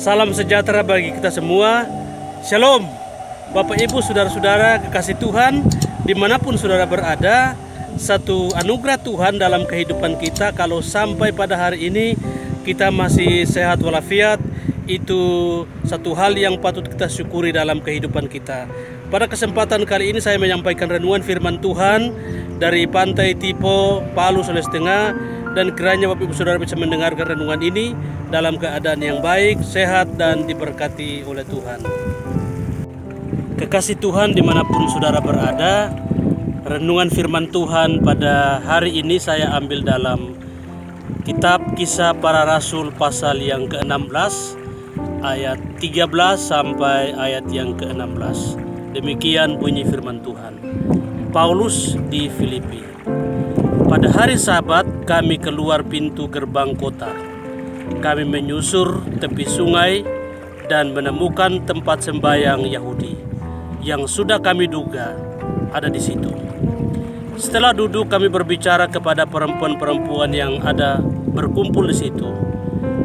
Salam sejahtera bagi kita semua. Shalom. Bapak Ibu saudara-saudara kekasih Tuhan, dimanapun saudara berada, satu anugerah Tuhan dalam kehidupan kita kalau sampai pada hari ini kita masih sehat walafiat. Itu satu hal yang patut kita syukuri dalam kehidupan kita. Pada kesempatan kali ini saya menyampaikan renungan firman Tuhan dari Pantai Tipo, Palu, Sulawesi Tengah. Dan kiranya Bapak Ibu Saudara bisa mendengarkan renungan ini dalam keadaan yang baik, sehat, dan diberkati oleh Tuhan. Kekasih Tuhan dimanapun saudara berada, renungan firman Tuhan pada hari ini saya ambil dalam kitab Kisah Para Rasul pasal yang ke-16 ayat 13 sampai ayat yang ke-16. Demikian bunyi firman Tuhan. Paulus di Filipi. Pada hari Sabat kami keluar pintu gerbang kota. Kami menyusur tepi sungai dan menemukan tempat sembahyang Yahudi yang sudah kami duga ada di situ. Setelah duduk kami berbicara kepada perempuan-perempuan yang ada berkumpul di situ.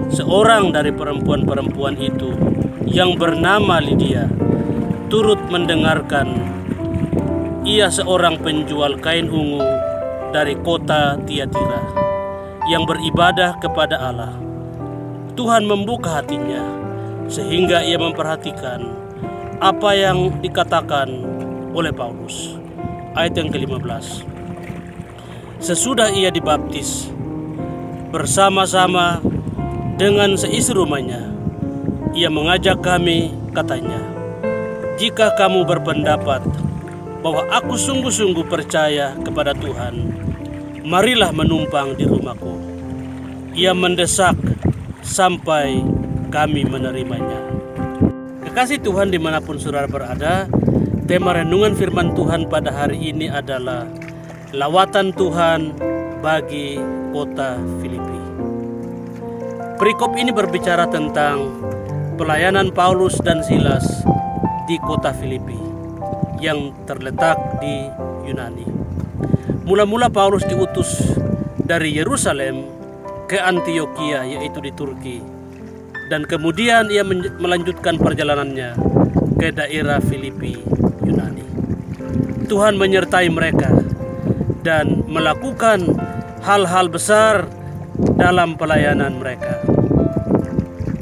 Seorang dari perempuan-perempuan itu yang bernama Lydia turut mendengarkan. Ia seorang penjual kain ungu dari kota Tiatira yang beribadah kepada Allah. Tuhan membuka hatinya sehingga ia memperhatikan apa yang dikatakan oleh Paulus. Ayat yang ke-15. Sesudah ia dibaptis bersama-sama dengan seisi rumahnya, ia mengajak kami, katanya, "Jika kamu berpendapat bahwa aku sungguh-sungguh percaya kepada Tuhan, marilah menumpang di rumahku." Ia mendesak sampai kami menerimanya. Kekasih Tuhan dimanapun saudara berada, tema renungan firman Tuhan pada hari ini adalah lawatan Tuhan bagi kota Filipi. Perikop ini berbicara tentang pelayanan Paulus dan Silas di kota Filipi yang terletak di Yunani. Mula-mula Paulus diutus dari Yerusalem ke Antioquia, yaitu di Turki. Dan kemudian ia melanjutkan perjalanannya ke daerah Filipi, Yunani. Tuhan menyertai mereka dan melakukan hal-hal besar dalam pelayanan mereka.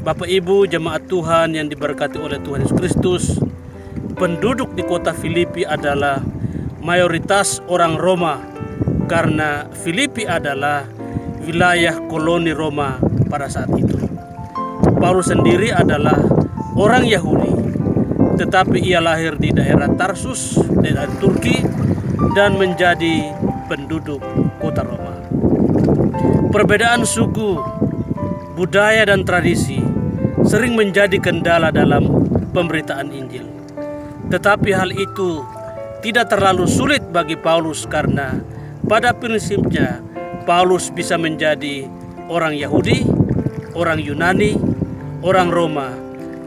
Bapak Ibu jemaat Tuhan yang diberkati oleh Tuhan Yesus Kristus, penduduk di kota Filipi adalah mayoritas orang Roma karena Filipi adalah wilayah koloni Roma pada saat itu. Paulus sendiri adalah orang Yahudi, tetapi ia lahir di daerah Tarsus, daerah Turki, dan menjadi penduduk kota Roma. Perbedaan suku, budaya, dan tradisi sering menjadi kendala dalam pemberitaan Injil. Tetapi hal itu tidak terlalu sulit bagi Paulus karena pada prinsipnya Paulus bisa menjadi orang Yahudi, orang Yunani, orang Roma,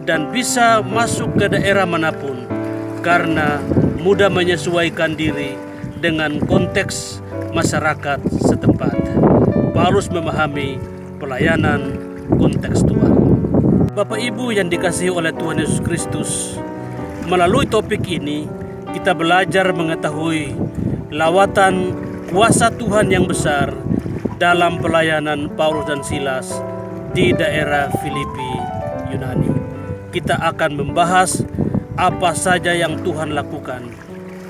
dan bisa masuk ke daerah manapun karena mudah menyesuaikan diri dengan konteks masyarakat setempat. Paulus memahami pelayanan kontekstual. Bapak Ibu yang dikasihi oleh Tuhan Yesus Kristus, melalui topik ini, kita belajar mengetahui lawatan kuasa Tuhan yang besar dalam pelayanan Paulus dan Silas di daerah Filipi, Yunani. Kita akan membahas apa saja yang Tuhan lakukan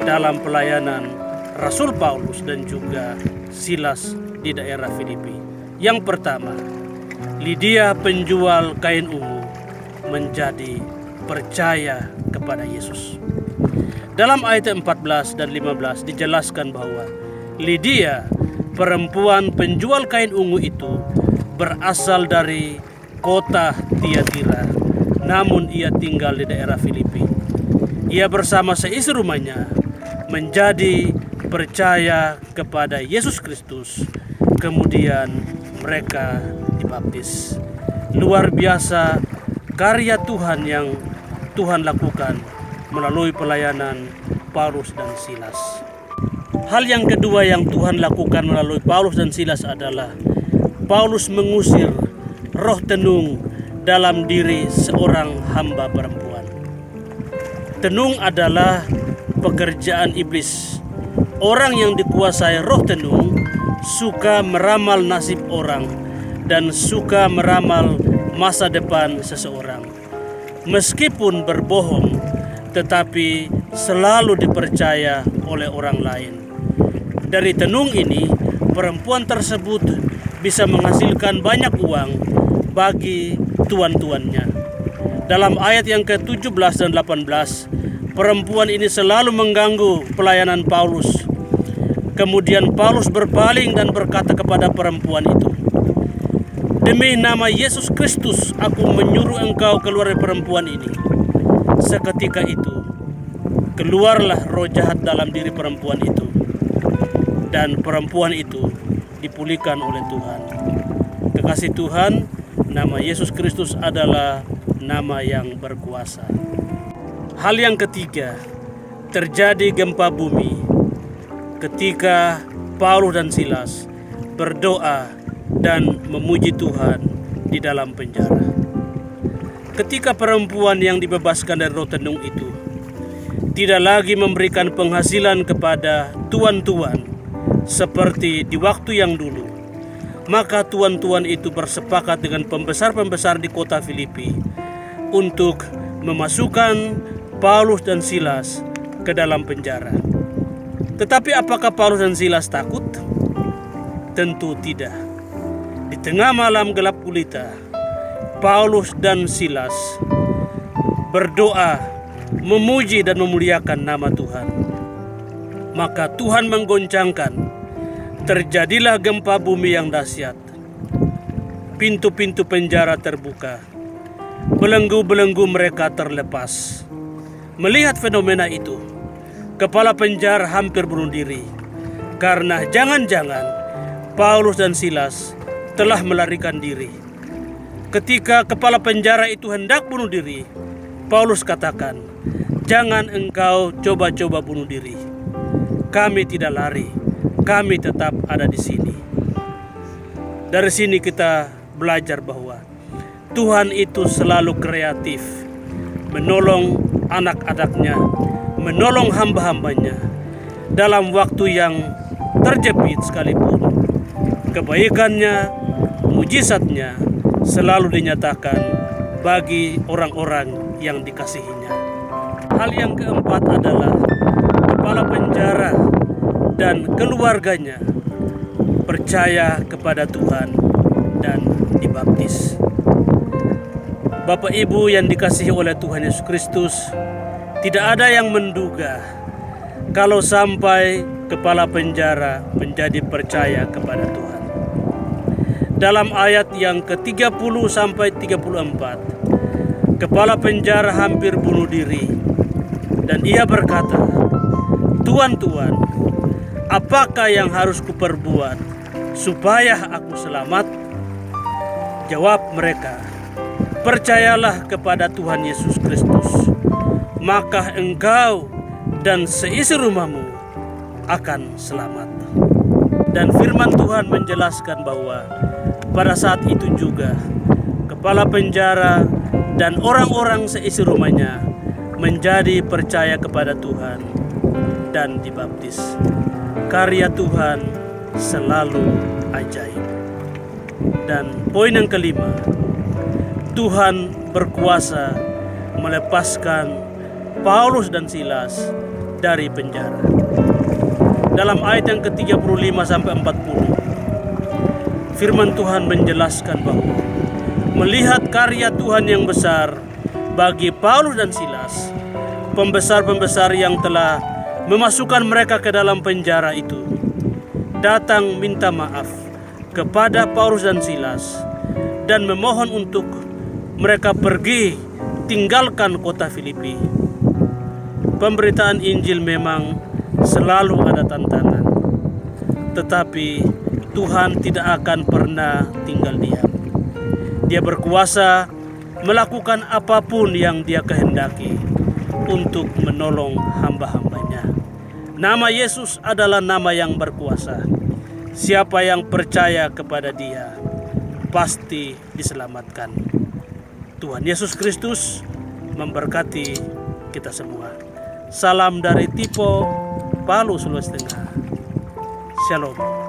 dalam pelayanan Rasul Paulus dan juga Silas di daerah Filipi. Yang pertama, Lydia penjual kain ungu menjadi percaya kepada Yesus. Dalam ayat 14 dan 15 dijelaskan bahwa Lydia, perempuan penjual kain ungu itu, berasal dari kota Tiatira, namun ia tinggal di daerah Filipi. Ia bersama seisi rumahnya menjadi percaya kepada Yesus Kristus. Kemudian mereka dibaptis. Luar biasa karya Tuhan yang Tuhan lakukan melalui pelayanan Paulus dan Silas. Hal yang kedua yang Tuhan lakukan melalui Paulus dan Silas adalah Paulus mengusir roh tenung dalam diri seorang hamba perempuan. Tenung adalah pekerjaan iblis. Orang yang dikuasai roh tenung suka meramal nasib orang dan suka meramal masa depan seseorang. Meskipun berbohong, tetapi selalu dipercaya oleh orang lain. Dari tenung ini, perempuan tersebut bisa menghasilkan banyak uang bagi tuan-tuannya. Dalam ayat yang ke-17 dan 18, perempuan ini selalu mengganggu pelayanan Paulus. Kemudian Paulus berpaling dan berkata kepada perempuan itu, "Demi nama Yesus Kristus, aku menyuruh engkau keluar dari perempuan ini." Seketika itu, keluarlah roh jahat dalam diri perempuan itu, dan perempuan itu dipulihkan oleh Tuhan. Kekasih Tuhan, nama Yesus Kristus adalah nama yang berkuasa. Hal yang ketiga, terjadi gempa bumi ketika Paulus dan Silas berdoa dan memuji Tuhan di dalam penjara. Ketika perempuan yang dibebaskan dari roh tenung itu tidak lagi memberikan penghasilan kepada tuan-tuan seperti di waktu yang dulu, maka tuan-tuan itu bersepakat dengan pembesar-pembesar di kota Filipi untuk memasukkan Paulus dan Silas ke dalam penjara. Tetapi apakah Paulus dan Silas takut? Tentu tidak. Di tengah malam gelap gulita, Paulus dan Silas berdoa, memuji dan memuliakan nama Tuhan. Maka Tuhan menggoncangkan, terjadilah gempa bumi yang dahsyat. Pintu-pintu penjara terbuka, belenggu-belenggu mereka terlepas. Melihat fenomena itu, kepala penjara hampir bunuh diri, karena jangan-jangan Paulus dan Silas telah melarikan diri. Ketika kepala penjara itu hendak bunuh diri, Paulus katakan, "Jangan engkau coba-coba bunuh diri. Kami tidak lari, kami tetap ada di sini." Dari sini kita belajar bahwa Tuhan itu selalu kreatif, menolong anak-anaknya, menolong hamba-hambanya dalam waktu yang terjepit sekalipun. Kebaikannya, mujizatnya selalu dinyatakan bagi orang-orang yang dikasihinya. Hal yang keempat adalah kepala penjara dan keluarganya percaya kepada Tuhan dan dibaptis. Bapak Ibu yang dikasihi oleh Tuhan Yesus Kristus, tidak ada yang menduga kalau sampai kepala penjara menjadi percaya kepada Tuhan. Dalam ayat yang ke-30 sampai 34, kepala penjara hampir bunuh diri dan ia berkata, "Tuan-tuan, apakah yang harus kuperbuat supaya aku selamat?" Jawab mereka, "Percayalah kepada Tuhan Yesus Kristus, maka engkau dan seisi rumahmu akan selamat." Dan firman Tuhan menjelaskan bahwa pada saat itu juga kepala penjara dan orang-orang seisi rumahnya menjadi percaya kepada Tuhan dan dibaptis. Karya Tuhan selalu ajaib. Dan poin yang kelima, Tuhan berkuasa melepaskan Paulus dan Silas dari penjara. Dalam ayat yang ke-35 sampai 40, firman Tuhan menjelaskan bahwa melihat karya Tuhan yang besar bagi Paulus dan Silas, pembesar-pembesar yang telah memasukkan mereka ke dalam penjara itu datang minta maaf kepada Paulus dan Silas dan memohon untuk mereka pergi tinggalkan kota Filipi. Pemberitaan Injil memang selalu ada tantangan, tetapi Tuhan tidak akan pernah tinggal diam. Dia berkuasa melakukan apapun yang Dia kehendaki untuk menolong hamba-hambanya. Nama Yesus adalah nama yang berkuasa. Siapa yang percaya kepada Dia pasti diselamatkan. Tuhan Yesus Kristus memberkati kita semua. Salam dari Tipo, Palu, Sulawesi Tengah. Shalom.